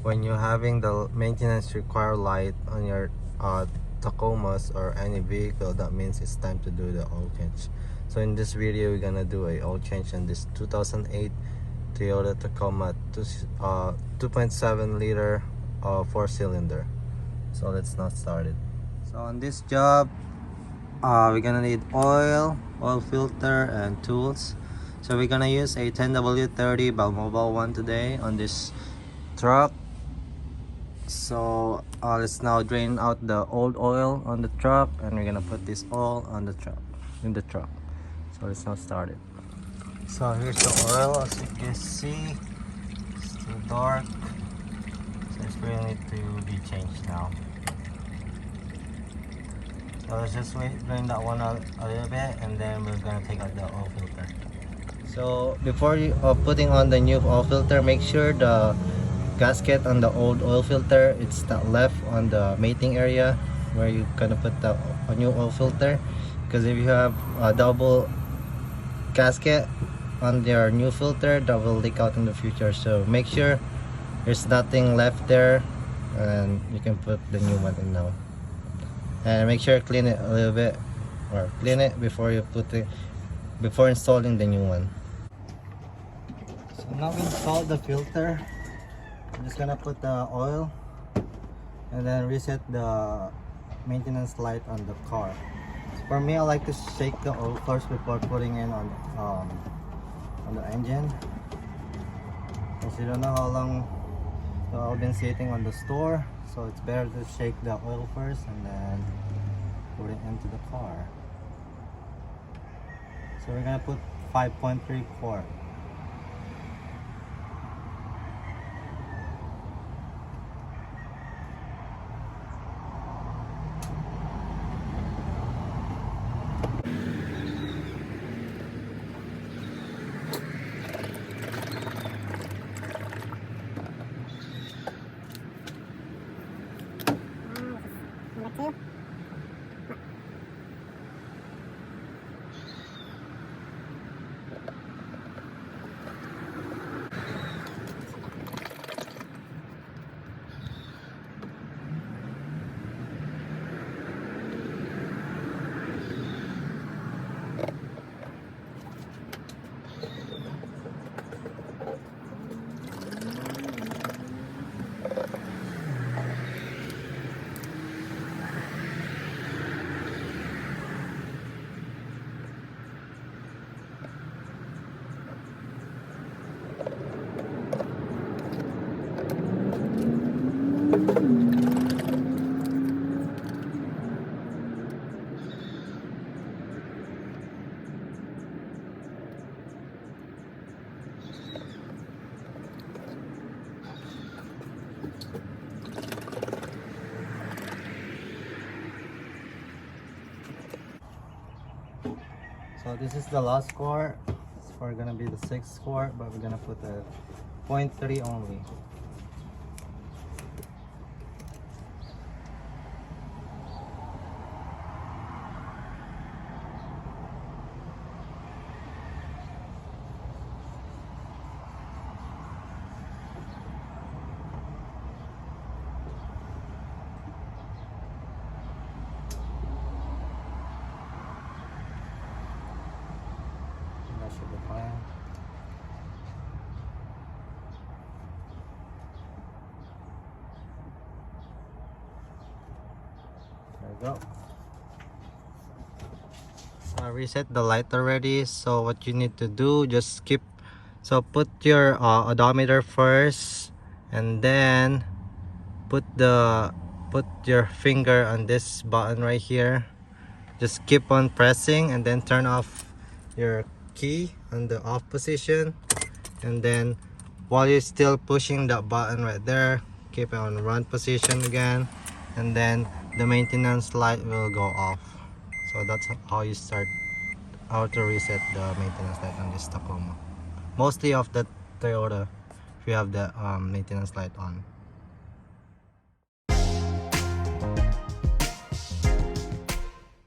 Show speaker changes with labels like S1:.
S1: when you're having the maintenance require light on your Tacomas or any vehicle, that means it's time to do the oil change. So in this video we're gonna do a oil change on this 2008 Toyota Tacoma 2.7 liter 4-cylinder. So let's not start it. So on this job we're gonna need oil filter and tools. So we're gonna use a 10W30 Balmobile one today on this truck. So let's now drain out the old oil on the truck, and we're gonna put this oil on the truck so let's now start it. So here's the oil. As you can see, it's too dark, so it's really need to be changed now. So let's just drain that one out a little bit, and then we're gonna take out the oil filter. So before you putting on the new oil filter, make sure the gasket on the old oil filter, it's not left on the mating area where you're gonna put the new oil filter, because if you have a double gasket on your new filter, that will leak out in the future. So make sure there's nothing left there, and you can put the new one in now. And make sure clean it a little bit, or clean it before you put it, before installing the new one. So now we install the filter. I'm just gonna put the oil and then reset the maintenance light on the car. For me, I like to shake the oil first before putting in on the engine, because you don't know how long the oil been sitting on the store, so it's better to shake the oil first and then put it into the car. So we're gonna put 5.3 quart. So this is the last quart. It's for gonna be the 6th quart, but we're gonna put a 0.3 only. That should be fine. There we go. So I reset the light already. So what you need to do, just skip. So put your odometer first, and then put your finger on this button right here. Just keep on pressing, and then turn off your key on the off position, and then while you're still pushing that button right there, keep it on run position again, and then the maintenance light will go off. So that's how you start, how to reset the maintenance light on this Tacoma. Mostly of the Toyota, if you have the maintenance light on.